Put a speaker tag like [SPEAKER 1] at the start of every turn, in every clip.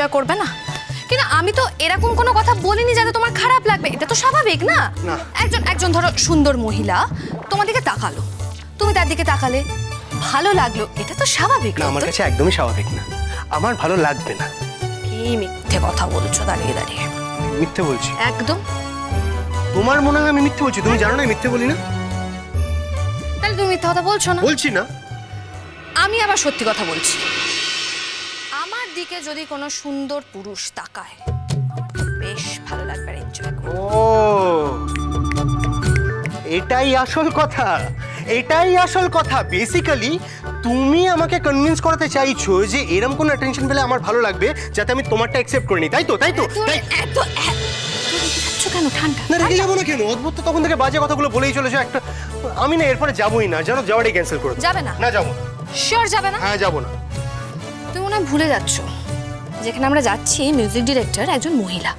[SPEAKER 1] Enjoy করবে না? কিন্তু আমি তো এরকম কোনো কথা বলিনি যাতে তোমার খারাপ লাগবে, এটা তো স্বাভাবিক না? একজন ধরো সুন্দর মহিলা তোমার দিকে তাকালো, তুমি তার দিকে তাকালে, ভালো লাগলো, এটা তো স্বাভাবিক
[SPEAKER 2] না? আমার কাছে একদমই স্বাভাবিক না, আমার ভালো লাগবে না।
[SPEAKER 1] কি মিথ্যে কথা বলছো দাঁড়িয়ে দাঁড়িয়ে?
[SPEAKER 2] মিথ্যে বলছি?
[SPEAKER 1] একদম।
[SPEAKER 2] তোমার মনে হয় আমি মিথ্যে বলছি? তুমি জানো না মিথ্যে বলি না।
[SPEAKER 1] তাহলে তুমি মিথ্যে কথা বলছো না?
[SPEAKER 2] বলছি না।
[SPEAKER 1] আমি আবার সত্যি কথা বলছি। আমার দিকে যদি কোনো সুন্দর পুরুষ তাকায়, বেশ ভালো লাগবে, এনজয় করব।
[SPEAKER 2] ও, এটাই আসল কথা, এটাই আসল কথা। বেসিক্যালি তুমি আমাকে কনভিন্স করাতে চাইছো যে এরকম কোনো অ্যাটেনশন পেলে আমার ভালো লাগবে, যাতে আমি তোমারটা অ্যাকসেপ্ট করে নিই, তাই তো? তাই তো?
[SPEAKER 1] কেন ঠান্ডা?
[SPEAKER 2] না রেগে যাবো না কেন? অদ্ভুত তো তখন থেকে বাজে কথাগুলো বলেই চলেছো একটা। আমি না এরপরে যাবোই না, জানো, যাওয়াটাই ক্যান্সেল করে দাও।
[SPEAKER 1] যাবে না?
[SPEAKER 2] না যাবো।
[SPEAKER 1] শিওর যাবে না?
[SPEAKER 2] হ্যাঁ যাবো না।
[SPEAKER 1] তুমি মনে হয় ভুলে যাচ্ছ, যেখানে আমরা যাচ্ছি মিউজিক ডিরেক্টর একজন মহিলা।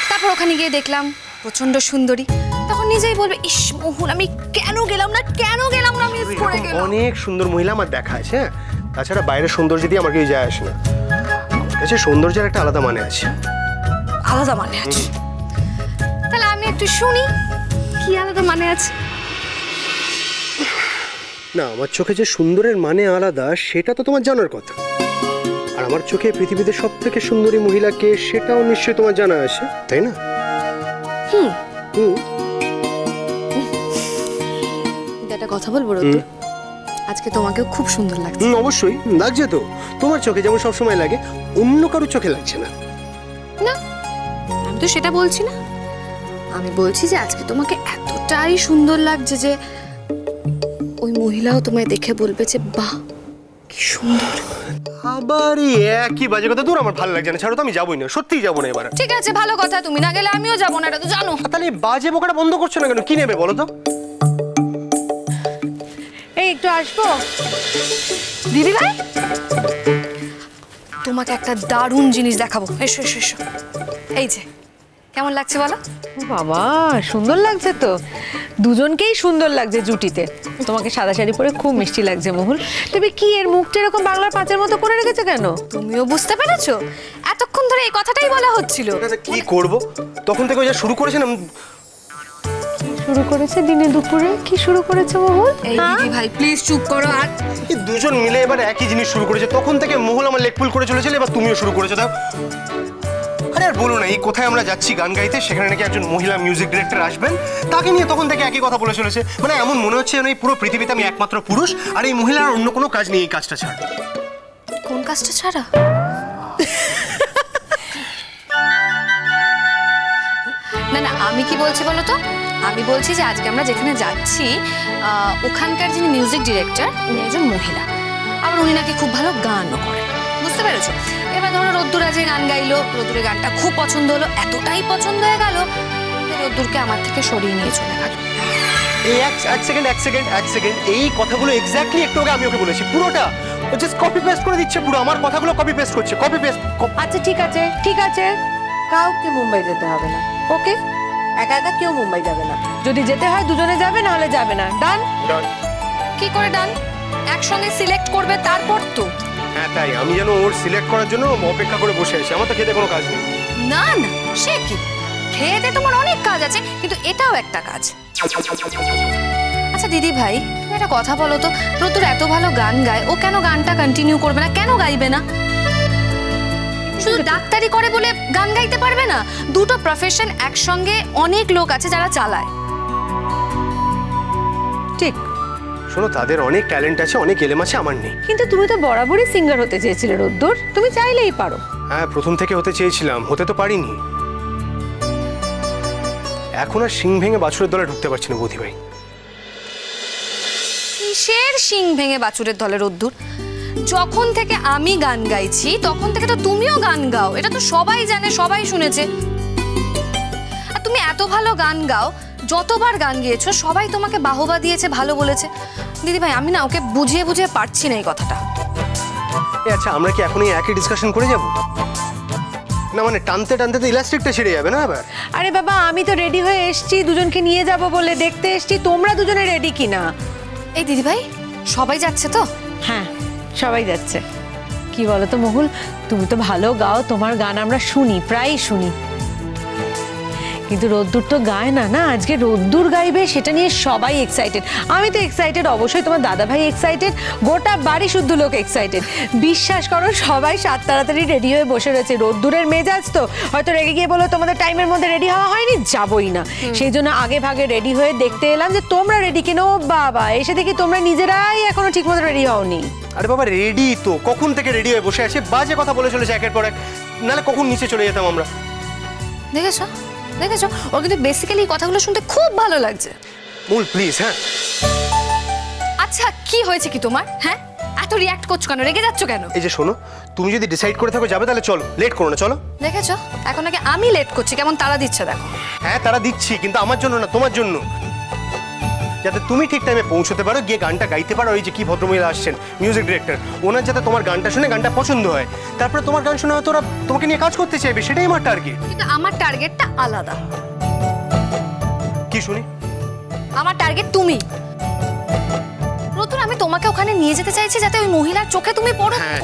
[SPEAKER 1] তারপর ওখানে গিয়ে দেখলাম প্রচন্ড সুন্দরী, তখন নিজেই বলবে ইস মোহন আমি কেন গেলাম না, কেন গেলাম না, মিস করে গেলাম।
[SPEAKER 2] অনেক সুন্দর মহিলা আমার দেখা আছে, হ্যাঁ। তাছাড়া বাইরের সৌন্দর্য দিয়ে আমার কিছু যায় আসে না। আমার কাছে সৌন্দর্যের একটা আলাদা মানে আছে।
[SPEAKER 1] আলাদা মানে আছে? তাহলে আমি একটু শুনি কি আলাদা মানে আছে।
[SPEAKER 2] না, আমার চোখে যে সুন্দরের মানে আলাদা সেটা তো তোমার জানার কথা। আর আমার চোখে পৃথিবীতে সব থেকে সুন্দরী মহিলাকে সেটাও নিশ্চয়ই তোমার জানা আছে, তাই না?
[SPEAKER 1] একটা কথা বলবো রোদ্দুর, আজকে তোমাকেও খুব সুন্দর লাগছে।
[SPEAKER 2] অবশ্যই লাগছে তো। তোমার চোখে যেমন সবসময় লাগে, অন্য কারোর চোখে লাগছে না।
[SPEAKER 1] না, আমি তো সেটা বলছি না। আমি বলছি যে আজকে তোমাকে এতটাই সুন্দর লাগছে যে ওই মহিলাও তোমায় দেখে বলবে যে বাহ কি সুন্দর।
[SPEAKER 2] আবার একই বাজে কথা। দূর, আমার ভালো লাগছে না, ছাড়ো তো, আমি যাবোই না, সত্যিই যাবো না এবার।
[SPEAKER 1] ঠিক আছে, ভালো কথা, তুমি না গেলে আমিও যাবো না, এটা তো জানো।
[SPEAKER 2] তাহলে বাজে বোকাটা বন্ধ করছো না কেন? কি নেবে বলো তো?
[SPEAKER 1] এই একটু আসবো দিদি ভাই, তোমাকে একটা দারুণ জিনিস দেখাবো, এসো এসো এসো। এই যে কেমন লাগছে বলো?
[SPEAKER 3] বাবা সুন্দর লাগছে তো, দুজনকেই সুন্দর লাগছে জুটিতে। তোমাকে সাদা শাড়ি পরে খুব মিষ্টি লাগছে মোহুল। তবে কি এর মুখটা এরকম বাংলার পাঁচের মতো করে রেখেছে কেন?
[SPEAKER 1] তুমিও বুঝতে পেরেছো? এতক্ষণ ধরে এই কথাটাই বলা হচ্ছিল।
[SPEAKER 2] কি করব? তখন থেকে ওই যা শুরু করেছেন।
[SPEAKER 3] শুরু করেছে দিনে দুপুরে? কি শুরু করেছে মোহুল?
[SPEAKER 1] এই দিদি ভাই প্লিজ চুপ করো। আর
[SPEAKER 2] এই দুজন মিলে এবার একই জিনিস শুরু করেছে। তখন থেকে মোহুল আমার লেগপুল করে চলেছিল, এবার তুমিও শুরু করেছো। দাও, আরে আর বলো না, এই কোথায় আমরা যাচ্ছি গান গাইতে, সেখানে নাকি একজন মহিলা মিউজিক ডিরেক্টর আসবেন, তাকে নিয়ে তখন থেকে একই কথা বলে চলেছে। মানে এমন মনে হচ্ছে যেন এই পুরো পৃথিবীতে আমি একমাত্র পুরুষ, আর এই মহিলার অন্য কোনো কাজ নেই এই কাজটা ছাড়া।
[SPEAKER 1] কোন কাজটা ছাড়া? না না, আমি কি বলছি বলো তো? আমি বলছি যে আজকে আমরা যেখানে যাচ্ছি ওখানকার যিনি মিউজিক ডিরেক্টর উনি একজন মহিলা, আবার উনি নাকি খুব ভালো গানও করেন, বুঝতে পেরেছো? এবার ধরো রোদ্দুর আজকে গান গাইলো, রোদ্দুরের গানটা খুব পছন্দ হলো, এতটাই পছন্দ হয়ে গেল রোদ্দুরকে আমার থেকে সরিয়ে নিয়ে চলে গেল।
[SPEAKER 2] এই এক সেকেন্ড, এই কথাগুলো এক্স্যাক্টলি একটু আগে আমি ওকে বলেছি। পুরোটা ও জাস্ট কপি পেস্ট করে দিচ্ছে, পুরো আমার কথাগুলো কপি পেস্ট করছে, কপি পেস্ট।
[SPEAKER 3] আচ্ছা ঠিক আছে ঠিক আছে, কাউকে মুম্বাই যেতে হবে না, ওকে? একা একা কেউ মুম্বাই যাবে না। যদি যেতে হয় দুজনে যাবে, না হলে যাবে না। ডান?
[SPEAKER 2] ডান।
[SPEAKER 1] কি করে ডান? একসঙ্গে সিলেক্ট করবে তারপর তো।
[SPEAKER 2] হ্যাঁ তাই, আমি যেন ওর সিলেক্ট করার জন্য অপেক্ষা করে বসে আছি। আমার তো খেতে কোনো কাজ নেই।
[SPEAKER 1] না না, সে কি, খেতে তোমার অনেক কাজ আছে, কিন্তু এটাও একটা কাজ। আচ্ছা দিদি ভাই, তুমি একটা কথা বলো তো, রোদ্দুর এত ভালো গান গায়, ও কেন গানটা কন্টিনিউ করবে না? কেন গাইবে না? শুধু ডাক্তারি করে বলে গান গাইতে পারবে না? দুটো প্রফেশন একসঙ্গে অনেক লোক আছে যারা চালায়।
[SPEAKER 3] ঠিক।
[SPEAKER 2] শোনো, তাদের অনেক ট্যালেন্ট আছে, অনেক এলেম আছে, আমার নেই।
[SPEAKER 3] কিন্তু তুমি তো বরাবরই সিঙ্গার হতে চেয়েছিলে রোদ্দুর, তুমি চাইলেই পারো।
[SPEAKER 2] হ্যাঁ, প্রথম থেকে হতে চেয়েছিলাম, হতে তো পারিনি। এখন আর শিং ভেঙে বাছুরের দলে ঢুকতে পারছি না বৌদি ভাই।
[SPEAKER 1] কিসের শিং ভেঙে বাছুরের দলে রোদ্দুর? যখন থেকে আমি গান গাইছি তখন থেকে তো তুমিও গান গাও, এটা তো সবাই জানে, সবাই শুনেছে। আর তুমি এত ভালো গান গাও, যতবার গান গিয়েছো সবাই তোমাকে বাহবা দিয়েছে, ভালো বলেছে। দিদি ভাই, আমি না ওকে বুঝিয়ে বুঝিয়ে পারছি না এই কথাটা।
[SPEAKER 2] আচ্ছা, আমরা কি এখন এই একই ডিসকাশন করে যাব? না মানে টানতে টানতে তো ইলাস্টিকটা ছিঁড়ে যাবে না আবার?
[SPEAKER 3] আরে বাবা, আমি তো রেডি হয়ে এসেছি, দুজনকে নিয়ে যাব বলে দেখতে এসেছি তোমরা দুজনে রেডি কিনা।
[SPEAKER 1] এই দিদি ভাই, সবাই যাচ্ছে তো?
[SPEAKER 3] হ্যাঁ সবাই যাচ্ছে। কি বলো তো মহুল, তুমি তো ভালো গাও, তোমার গান আমরা শুনি, প্রায়ই শুনি, কিন্তু রোদ্দুর তো গায় না। না, আজকে রোদ্দুর গাইবে সেটা নিয়ে সবাই এক্সাইটেড। আমি তো এক্সাইটেড, অবশ্যই তোমার দাদা ভাই এক্সাইটেড, গোটা বাড়ি শুদ্ধ লোক এক্সাইটেড। বিশ্বাস করো, সবাই সাত তাড়াতাড়ি রেডি হয়ে বসে রয়েছে। রোদ্দুরের মেজাজ তো, হয়তো রেগে গিয়ে বলো তোমাদের টাইমের মধ্যে রেডি হওয়া হয়নি, যাবই না। সেই জন্য আগে ভাগে রেডি হয়ে দেখতে এলাম যে তোমরা রেডি কিনা। ও বাবা, এসে দেখি তোমরা নিজেরাই এখনো ঠিক মতো রেডি হওনি।
[SPEAKER 2] আরে বাবা, রেডি তো, কখন থেকে রেডি হয়ে বসে আছে, বাজে কথা বলে চলেছে একের পর এক, নাহলে কখন নিচে চলে যেতাম আমরা।
[SPEAKER 1] দেখেছো দেখেছো, ওর কিন্তু বেসিক্যালি এই কথাগুলো শুনতে খুব ভালো লাগছে।
[SPEAKER 2] মহুল প্লিজ। হ্যাঁ
[SPEAKER 1] আচ্ছা, কি হয়েছে কি তোমার? হ্যাঁ, এত রিঅ্যাক্ট করছো কেন, রেগে যাচ্ছ কেন?
[SPEAKER 2] এই যে শোনো, তুমি যদি ডিসাইড করে থাকো যাবে, তাহলে চলো, লেট করো না, চলো।
[SPEAKER 1] দেখেছো, এখন নাকি আমি লেট করছি, কেমন তাড়া দিচ্ছে দেখো।
[SPEAKER 2] হ্যাঁ তারা দিচ্ছি, কিন্তু আমার জন্য না, তোমার জন্য, যাতে তুমি ঠিক টাইমে পৌঁছতে পারো, গিয়ে গানটা গাইতে পারো। এই যে কি ভদ্রমহিলা আসছেন, মিউজিক ডিরেক্টর, ওনার যাতে তোমার গানটা শুনে গানটা পছন্দ হয়, তারপরে তোমার গান শুনে হয়তো ওরা তোমাকে নিয়ে কাজ করতে চাইবে, সেটাই আমার টার্গেট।
[SPEAKER 1] কিন্তু আমার টার্গেটটা আলাদা।
[SPEAKER 2] কি শুনি?
[SPEAKER 1] আমার টার্গেট তুমি। নতুন আমি তোমাকে ওখানে নিয়ে যেতে চাইছি, যাতে ওই মহিলার চোখে তুমি পড়ো।
[SPEAKER 2] হ্যাঁ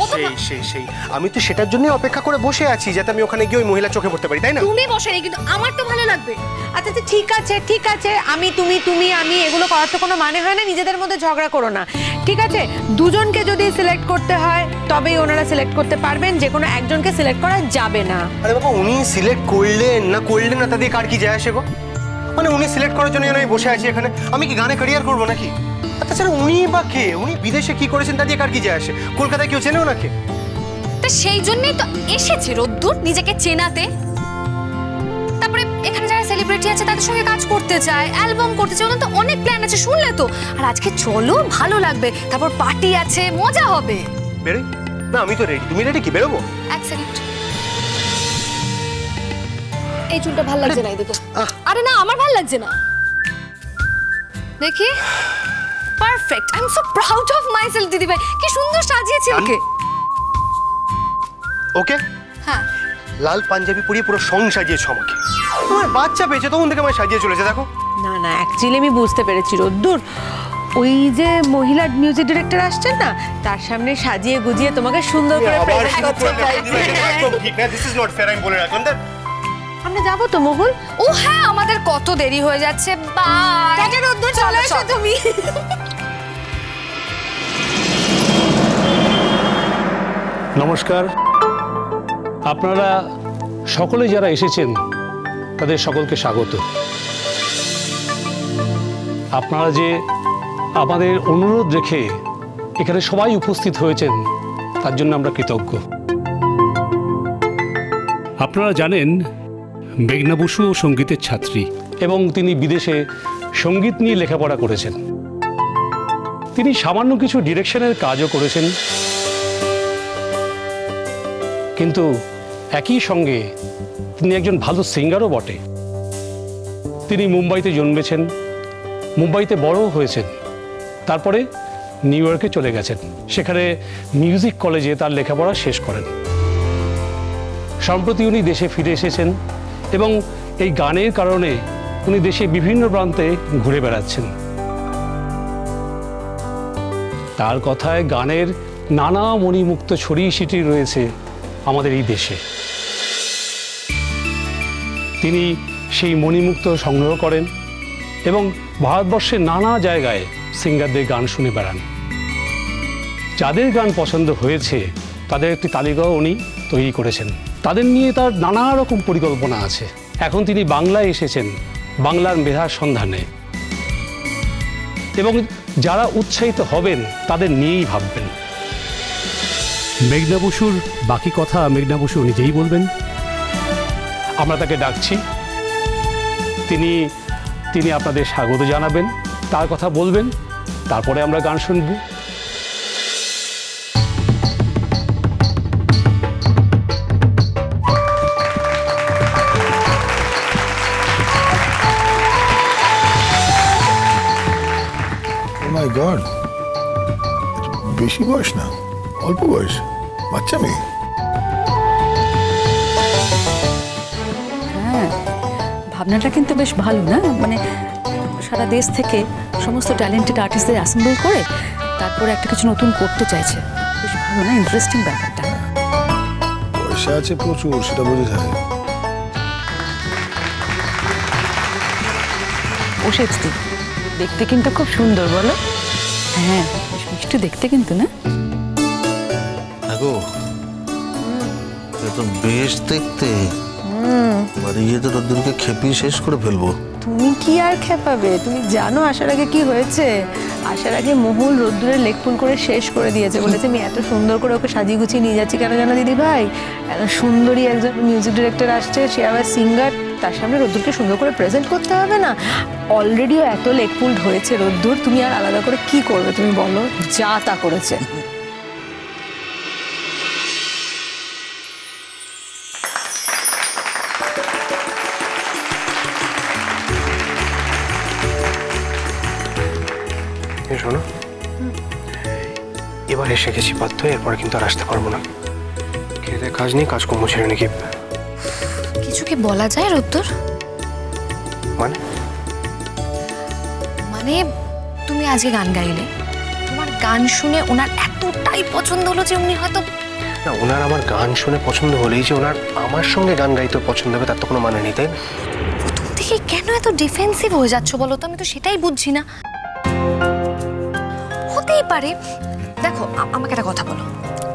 [SPEAKER 2] সেই আমি তো সেটার জন্যই অপেক্ষা করে বসে আছি, যাতে আমি ওখানে গিয়ে ওই মহিলার চোখে পড়তে পারি, তাই না?
[SPEAKER 1] তুমি বসে নেই, কিন্তু আমার তো ভালো লাগবে।
[SPEAKER 3] আচ্ছা আচ্ছা, ঠিক আছে ঠিক আছে, আমি তুমি তুমি আমি এগুলো করার তো কোনো মানে হয় না। নিজেদের মধ্যে ঝগড়া করো না, ঠিক আছে? দুজনকে যদি সিলেক্ট করতে হয় তবেই ওনারা সিলেক্ট করতে পারবেন, যে কোনো একজনকে সিলেক্ট করা যাবে না।
[SPEAKER 2] আরে বাবা, উনি সিলেক্ট করলেন না তাদের কার কি যায় আসে গো? মানে উনি সিলেক্ট করার জন্য আমি বসে আছি এখানে, আমি কি গানে ক্যারিয়ার করবো নাকি? তাছাড়া উনি বা কে, উনি বিদেশে কি করেছেন তা দিয়ে কার কি যায় আসে? কলকাতায় কেউ চেনে ওনাকে?
[SPEAKER 1] তা সেই জন্যই তো এসেছে রোদ্দুর, নিজেকে চেনাতে। তারপরে এখানে যারা সেলিব্রিটি আছে তাদের সঙ্গে কাজ করতে চায়, অ্যালবাম করতে চায়, ওদের তো অনেক প্ল্যান আছে, শুনলে তো। আর আজকে চলো, ভালো লাগবে, তারপর পার্টি আছে, মজা হবে।
[SPEAKER 2] বেরোই না? আমি তো রেডি, তুমি রেডি? কি বেরোবো?
[SPEAKER 1] এক সেকেন্ড, এই চুলটা ভালো লাগছে না এদিকে। আরে না, আমার ভালো লাগছে না, দেখি। Perfect, I am so proud of myself. দিদি ভাই কি সুন্দর সাজিয়েছে ওকে।
[SPEAKER 2] ওকে,
[SPEAKER 1] হ্যাঁ,
[SPEAKER 2] লাল পাঞ্জাবি পরিয়ে পুরো সং সাজিয়েছো আমাকে। তোমার বাচ্চা পেয়েছে তখন থেকে আমায় সাজিয়ে চলেছে, দেখো।
[SPEAKER 3] না না, অ্যাকচুয়ালি আমি বুঝতে পেরেছি রোদ্দুর, ওই যে মহিলা মিউজিক ডিরেক্টর আসছেন না, তার সামনে সাজিয়ে গুজিয়ে তোমাকে সুন্দর করে প্রেজেন্ট করতে চাইছি।
[SPEAKER 2] একদম ঠিক না, দিস ইজ নট ফেয়ার, আমি বলে রাখলাম।
[SPEAKER 3] আমরা যাবো তো মহুল?
[SPEAKER 1] ও হ্যাঁ, আমাদের কত দেরি হয়ে যাচ্ছে। বাই।
[SPEAKER 3] টাটা রোদ্দুর, চলে এসো তুমি।
[SPEAKER 4] নমস্কার। আপনারা সকলে যারা এসেছেন তাদের সকলকে স্বাগত। আপনারা যে আমাদের অনুরোধ রেখে এখানে সবাই উপস্থিত হয়েছেন তার জন্য আমরা কৃতজ্ঞ। আপনারা জানেন মেঘনা বসুও সঙ্গীতের ছাত্রী এবং তিনি বিদেশে সঙ্গীত নিয়ে লেখাপড়া করেছেন। তিনি সামান্য কিছু ডিরেকশনের কাজও করেছেন, কিন্তু একই সঙ্গে তিনি একজন ভালো সিঙ্গারও বটে। তিনি মুম্বাইতে জন্মেছেন, মুম্বাইতে বড়ও হয়েছেন, তারপরে নিউ ইয়র্কে চলে গেছেন, সেখানে মিউজিক কলেজে তার লেখাপড়া শেষ করেন। সম্প্রতি উনি দেশে ফিরে এসেছেন এবং এই গানের কারণে উনি দেশে বিভিন্ন প্রান্তে ঘুরে বেড়াচ্ছেন। তার কথায় গানের নানা মণিমুক্ত ছড়িয়ে ছিটিয়ে রয়েছে আমাদের এই দেশে। তিনি সেই মণিমুক্ত সংগ্রহ করেন এবং ভারতবর্ষের নানা জায়গায় সিঙ্গারদের গান শুনে বেড়ান। যাদের গান পছন্দ হয়েছে তাদের একটি তালিকাও উনি তৈরি করেছেন। তাদের নিয়ে তার নানা রকম পরিকল্পনা আছে। এখন তিনি বাংলায় এসেছেন বাংলার মেধার সন্ধানে, এবং যারা উৎসাহিত হবেন তাদের নিয়েই ভাববেন। মেঘনা বসুর বাকি কথা মেঘনা বসু নিজেই বলবেন। আমরা তাকে ডাকছি, তিনি আপনাদের স্বাগত জানাবেন, তার কথা বলবেন, তারপরে আমরা গান শুনব।
[SPEAKER 5] মাই গড, বেশি বয়স না, অল্প বয়স, বাচ্চা মেয়ে।
[SPEAKER 6] হ্যাঁ, ভাবনাটা কিন্তু বেশ ভালো না? মানে সারা দেশ থেকে সমস্ত ট্যালেন্টেড আর্টিস্টদের অ্যাসেম্বল করে তারপরে একটা কিছু নতুন করতে চাইছে। বেশ ভালো না? ইন্টারেস্টিং ব্যাপারটা।
[SPEAKER 5] পয়সা আছে প্রচুর, সেটা বোঝা যায়।
[SPEAKER 6] বসেছি।
[SPEAKER 3] দেখতে কিন্তু খুব সুন্দর, বলো?
[SPEAKER 6] হ্যাঁ, বেশ মিষ্টি দেখতে কিন্তু, না?
[SPEAKER 7] আগো এ তো বেশ দেখতে। বাড়ি গিয়ে তো রোদ্দুরকে খেপিয়ে শেষ করে ফেলবো।
[SPEAKER 3] তুমি কি আর খেপাবে? তুমি জানো আসার আগে কি হয়েছে? আসার আগে মহুল রোদ্দুরে লেকফুল করে শেষ করে দিয়েছে। বলেছে আমি এত সুন্দর করে ওকে সাজিয়ে গুছিয়ে নিয়ে যাচ্ছি কেন জানো দিদি ভাই? এত সুন্দরী একজন মিউজিক ডিরেক্টর আসছে, সে আবার সিঙ্গার, তার সামনে রোদ্দুরকে সুন্দর করে প্রেজেন্ট করতে হবে না? অলরেডিও এত লেকফুল হয়েছে রোদ্দুর, তুমি আর আলাদা করে কি করবে তুমি বলো? যা তা করেছে।
[SPEAKER 2] শোনো, এবার এসে গেছি বাধ্য, এরপরে কিন্তু আর আসতে পারবো না। খেতে কাজ নেই, কাজকর্ম ছেড়ে নাকি।
[SPEAKER 1] কিছু কি বলা যায় রোদ্দুর?
[SPEAKER 2] মানে
[SPEAKER 1] মানে তুমি আজকে গান গাইলে, তোমার গান শুনে ওনার এতটাই পছন্দ হলো যে উনি হয়তো
[SPEAKER 2] না, ওনার আমার গান শুনে পছন্দ হলেই যে ওনার আমার সঙ্গে গান গাইতে পছন্দ হবে তার তো কোনো মানে নেই, তাই না?
[SPEAKER 1] প্রথম থেকে কেন এত ডিফেন্সিভ হয়ে যাচ্ছ বলো তো? আমি তো সেটাই বুঝছি না। হতেই পারে, দেখো আমাকে একটা কথা বলো,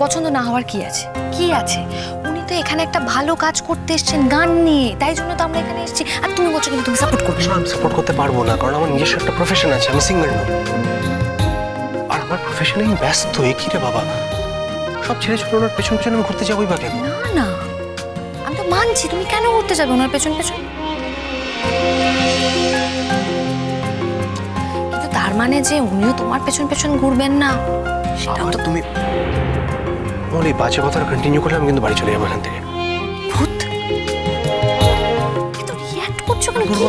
[SPEAKER 1] পছন্দ না হওয়ার কি আছে? কি আছে? উনি তো এখানে একটা ভালো কাজ করতে এসেছেন গান নিয়ে, তাই জন্য তো আমরা এখানে এসেছি। আর তুমি বলছো কিন্তু তুমি সাপোর্ট করবে?
[SPEAKER 2] আমি সাপোর্ট করতে পারবো না, কারণ আমার নিজস্ব একটা প্রফেশন আছে, আমি সিঙ্গার নই। আর আমার প্রফেশনে আমি ব্যস্ত। কি রে বাবা, সব ছেড়ে ছোট ওনার পেছন পেছন আমি ঘুরতে যাবোই বা কেন?
[SPEAKER 1] না না, আমি তো মানছি, তুমি কেন ঘুরতে যাবে ওনার পেছন পেছন? কিন্তু তার মানে যে উনিও তোমার পেছন পেছন ঘুরবেন না সেটাও তো।
[SPEAKER 2] তুমি ওই বাজে কথাটা কন্টিনিউ করলে আমি কিন্তু বাড়ি চলে যাবো এখান থেকে।
[SPEAKER 1] ভূত এত রিঅ্যাক্ট করছো কেন? কি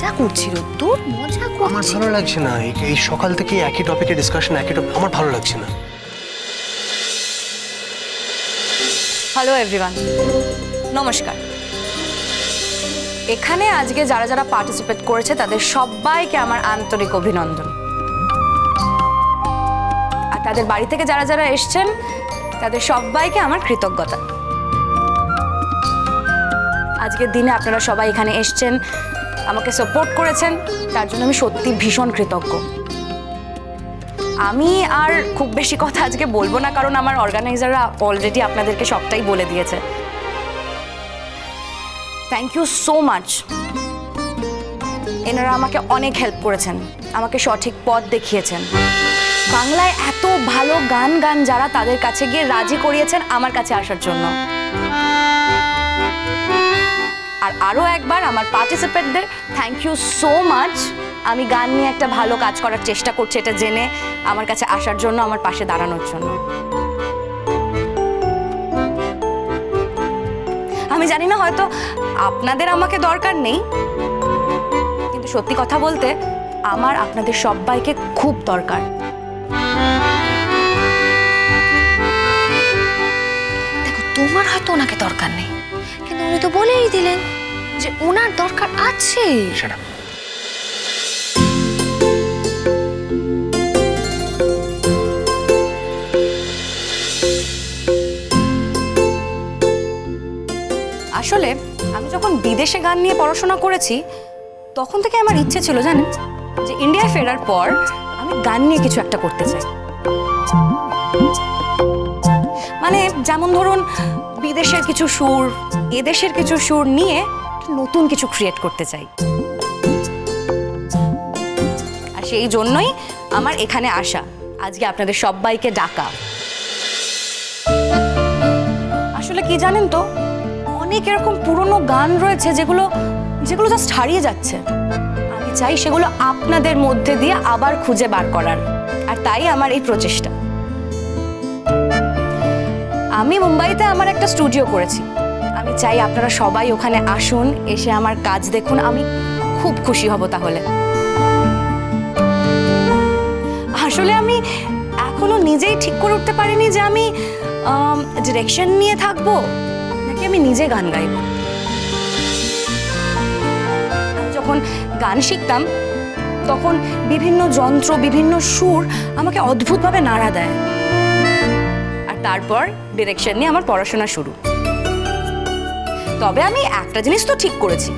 [SPEAKER 1] যা করছি রোদ্দুর, মজা
[SPEAKER 2] আমার
[SPEAKER 1] করছি।
[SPEAKER 2] ভালো লাগছে না এই সকাল থেকে একই টপিকে ডিসকাশন, একই টপিক, আমার ভালো লাগছে না।
[SPEAKER 8] হ্যালো এভরিওয়ান, নমস্কার। এখানে আজকে যারা যারা পার্টিসিপেট করেছে তাদের সবাইকে আমার আন্তরিক অভিনন্দন। আর তাদের বাড়ি থেকে যারা যারা এসছেন তাদের সবাইকে আমার কৃতজ্ঞতা। আজকের দিনে আপনারা সবাই এখানে এসছেন, আমাকে সাপোর্ট করেছেন, তার জন্য আমি সত্যি ভীষণ কৃতজ্ঞ। আমি আর খুব বেশি কথা আজকে বলবো না, কারণ আমার অর্গানাইজাররা অলরেডি আপনাদেরকে সবটাই বলে দিয়েছে। Thank you so much. এনারা আমাকে অনেক হেল্প করেছেন, আমাকে সঠিক পথ দেখিয়েছেন। বাংলায় এত ভালো গান যারা, তাদের কাছে গিয়ে রাজি করিয়েছেন আমার কাছে আসার জন্য। আর আরও একবার আমার পার্টিসিপেন্টদের থ্যাংক ইউ সো মাচ। আমি গান নিয়ে একটা ভালো কাজ করার চেষ্টা করছি এটা জেনে আমার কাছে আসার জন্য, আমার পাশে দাঁড়ানোর জন্য। আমি জানি না, হয়তো আপনাদের আমাকে দরকার নেই, কিন্তু সত্যি কথা বলতে আমার আপনাদের সবাইকে খুব দরকার।
[SPEAKER 1] দেখো, তোমার হয়তো ওনাকে দরকার নেই, কিন্তু উনি তো বলেই দিলেন যে ওনার দরকার আছে।
[SPEAKER 2] সেটা
[SPEAKER 8] আসলে আমি যখন বিদেশে গান নিয়ে পড়াশোনা করেছি তখন থেকে আমার ইচ্ছে ছিল, জানেন, যে ইন্ডিয়ায় ফেরার পর আমি গান নিয়ে কিছু একটা করতে চাই। মানে যেমন ধরুন, বিদেশের কিছু সুর, এদেশের কিছু সুর নিয়ে নতুন কিছু ক্রিয়েট করতে চাই। আর সেই জন্যই আমার এখানে আসা, আজকে আপনাদের সবাইকে ডাকা। আসলে কি জানেন তো, অনেক এরকম পুরনো গান রয়েছে যেগুলো জাস্ট হারিয়ে যাচ্ছে। আমি চাই সেগুলো আপনাদের মধ্যে দিয়ে আবার খুঁজে বার করার, আর তাই আমার এই প্রচেষ্টা। আমি মুম্বাইতে আমার একটা স্টুডিও করেছি, আমি চাই আপনারা সবাই ওখানে আসুন, এসে আমার কাজ দেখুন, আমি খুব খুশি হব। তাহলে আসলে আমি এখনো নিজেই ঠিক করে উঠতে পারিনি যে আমি ডিরেকশন নিয়ে থাকবো নাকি আমি নিজে গান গাইব। আমি যখন গান শিখতাম তখন বিভিন্ন যন্ত্র, বিভিন্ন সুর আমাকে অদ্ভুতভাবে নাড়া দেয়। আর তারপর ডিরেকশন নিয়ে আমার পড়াশোনা শুরু। তবে আমি একটা জিনিস তো ঠিক করেছি,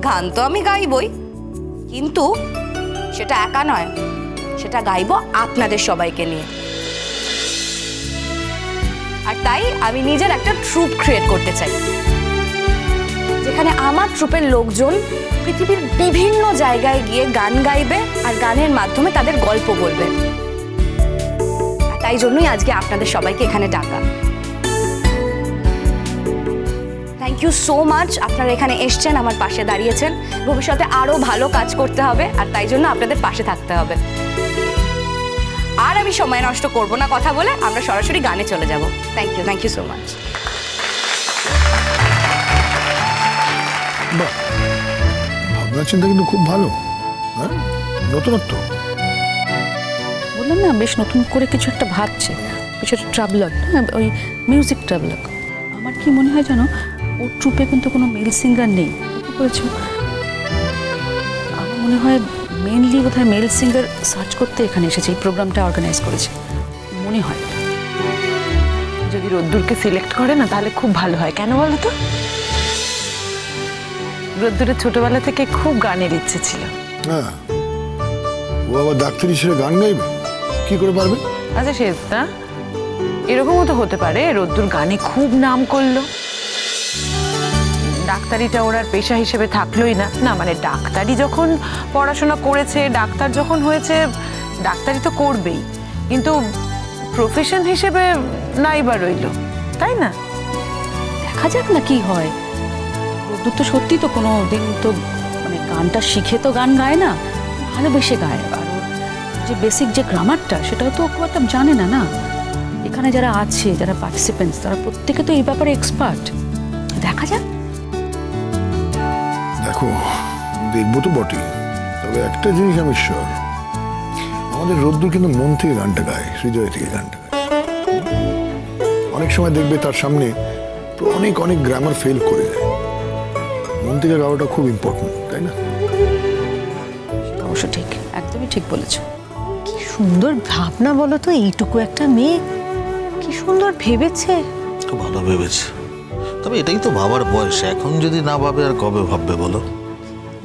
[SPEAKER 8] গান তো আমি গাইবই, কিন্তু সেটা একা নয়, সেটা গাইবো আপনাদের সবাইকে নিয়ে। আর তাই আমি নিজের একটা ট্রুপ ক্রিয়েট করতে চাই, যেখানে আমার ট্রুপের লোকজন পৃথিবীর বিভিন্ন জায়গায় গিয়ে গান গাইবে আর গানের মাধ্যমে তাদের গল্প বলবে। তাই জন্যই আজকে আপনাদের সবাইকে এখানে ডাকা। থ্যাংক ইউ সো মাচ, আপনারা এখানে এসছেন, আমার পাশে দাঁড়িয়েছেন। ভবিষ্যতে আরো ভালো কাজ করতে হবে, আর তাই জন্য আপনাদের পাশে থাকতে হবে। আর আমি সময় নষ্ট করব না কথা বলে, আমরা সরাসরি গানে চলে যাব। Thank you so much.
[SPEAKER 5] ভাবনা চিন্তা কিন্তু খুব ভালো, হ্যাঁ, নতুনত্ব।
[SPEAKER 6] বললাম না, বেশ নতুন করে কিছু একটা ভাবছে, কিছু একটা ট্রাভেলগ, হ্যাঁ, ওই মিউজিক ট্রাভেলগ। আমার কি মনে হয় জানো, ওর ট্রুপে কিন্তু কোনো মেল সিঙ্গার নেই, বুঝতে পেরেছো? আমার মনে হয় মেনলি বোধহয় মেল সিঙ্গার সার্চ করতে এখানে এসেছে, এই প্রোগ্রামটা অর্গানাইজ করেছে মনে হয়।
[SPEAKER 3] যদি রোদ্দুরকে সিলেক্ট করে না, তাহলে খুব ভালো হয়। কেন বলো তো? রোদ্দুরের ছোটবেলা থেকে খুব গানের ইচ্ছে ছিল।
[SPEAKER 5] হ্যাঁ, ও আবার ডাক্তার হিসেবে গান গাইবে, কি করে পারবে?
[SPEAKER 3] আচ্ছা শ্বেতা, এরকমও তো হতে পারে রোদ্দুর গানে খুব নাম করলো, ডাক্তারিটা ওর আর পেশা হিসেবে থাকলোই না। না মানে ডাক্তারি যখন পড়াশোনা করেছে, ডাক্তার যখন হয়েছে, ডাক্তারি তো করবেই, কিন্তু প্রফেশন হিসেবে নাই বা রইলো, তাই না?
[SPEAKER 6] দেখা যাক না কি হয়। রোদ্দুর তো সত্যি তো কোনো দিন তো মানে গানটা শিখে তো গান গায় না, ভালোবেসে গায়। আর যে বেসিক যে গ্রামারটা, সেটাও তো খুব একটা জানে না। না, এখানে যারা আছে, যারা পার্টিসিপেন্টস, তারা প্রত্যেকে তো এই ব্যাপারে এক্সপার্ট। দেখা যাক।
[SPEAKER 5] দেখো, দেখবো তো বটেই, তবে একটা জিনিস আমি শিওর, আমাদের রোদ্দুর কিন্তু মন থেকে গানটা গায়, হৃদয় থেকে গানটা গায়। অনেক সময় দেখবে তার সামনে অনেক অনেক গ্রামার ফেল করে যায়, মন থেকে গাওয়াটা খুব ইম্পর্টেন্ট, তাই না?
[SPEAKER 6] অবশ্য ঠিক, একদমই ঠিক বলেছো।
[SPEAKER 3] কি সুন্দর ভাবনা বলো তো, এইটুকু একটা মেয়ে কি সুন্দর ভেবেছে।
[SPEAKER 7] খুব ভালো ভেবেছে, তবে এটাই তো ভাবার বয়স, এখন যদি না ভাবে আর কবে ভাববে বলো?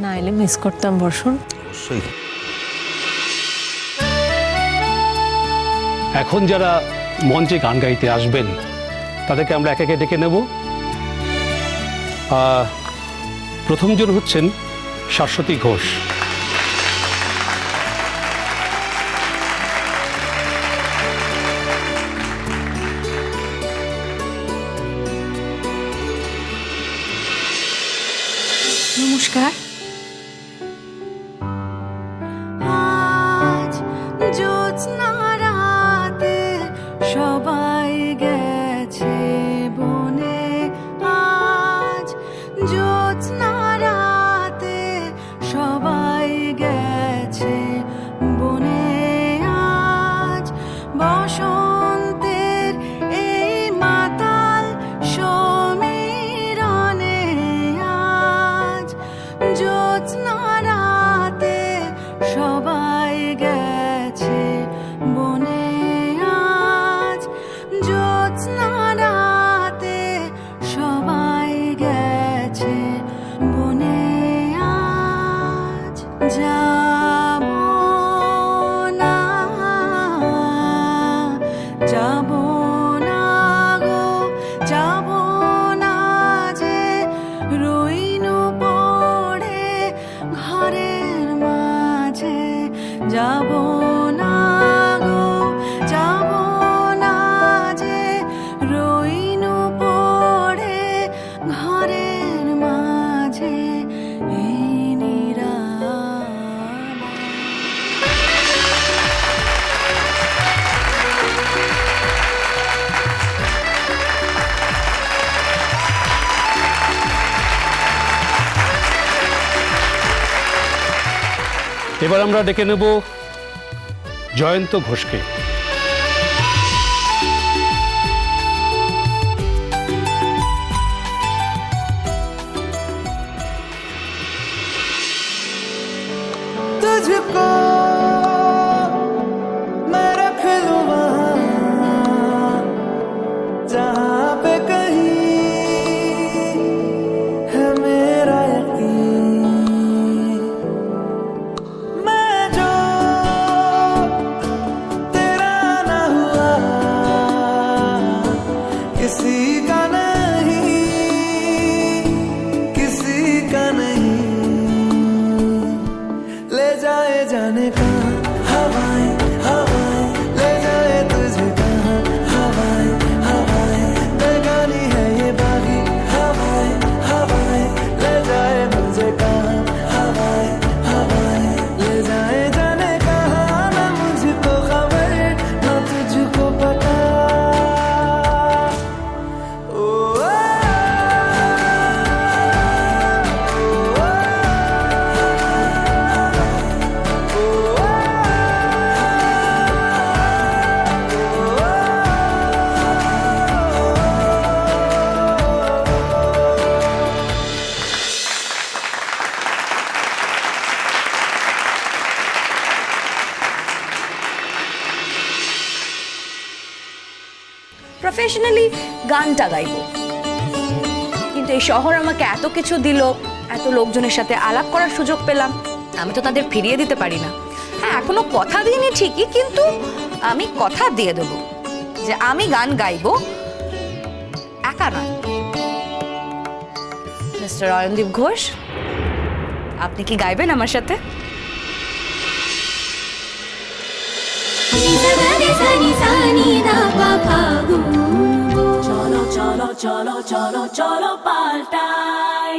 [SPEAKER 3] না এলে মিস করতাম বর্ষণ।
[SPEAKER 7] অবশ্যই।
[SPEAKER 4] এখন যারা মঞ্চে গান গাইতে আসবেন তাদেরকে আমরা একে একে ডেকে নেব। প্রথমজন হচ্ছেন শাশ্বতী ঘোষ।
[SPEAKER 8] নমস্কার।
[SPEAKER 9] আজ জ্যোৎস্না রাতে সবাই গেছে বনে, আজ জ্যোৎস্না রাতে সবাই গেছে বনে, আজ বসন্তের এই মাতাল সমীরণে, আজ জ্যোৎস্না রাতে সবাই গেছে বনে, আজ জ্যোৎস্না রাতে সবাই গেছে বনে, আজ যাব না, যাব না গো, যাব না যে রইনু পড়ে ঘরের মাঝে, যাব না গো, যাব না যে রইনু পড়ে ঘরের মাঝে এই নিরালায়।
[SPEAKER 4] এবার আমরা ডেকে নেব জয়ন্ত ঘোষকে।
[SPEAKER 9] तुझको मैं रख लूं वहाँ जहाँ पे कहीं
[SPEAKER 8] প্রফেশনালি গানটা গাইবো। কিন্তু এই শহর আমাকে এত কিছু দিল, এত লোকজনের সাথে আলাপ করার সুযোগ পেলাম, আমি তো তাদের ফিরিয়ে দিতে পারি না। হ্যাঁ, এখনো কথা দিইনি ঠিকই, কিন্তু আমি কথা দিয়ে দেবো যে আমি গান গাইবো, একা নয়। মিস্টার অয়নদীপ ঘোষ, আপনি কি গাইবেন আমার সাথে?
[SPEAKER 9] চলো চলো চলো চলো চলো পাল্টাই।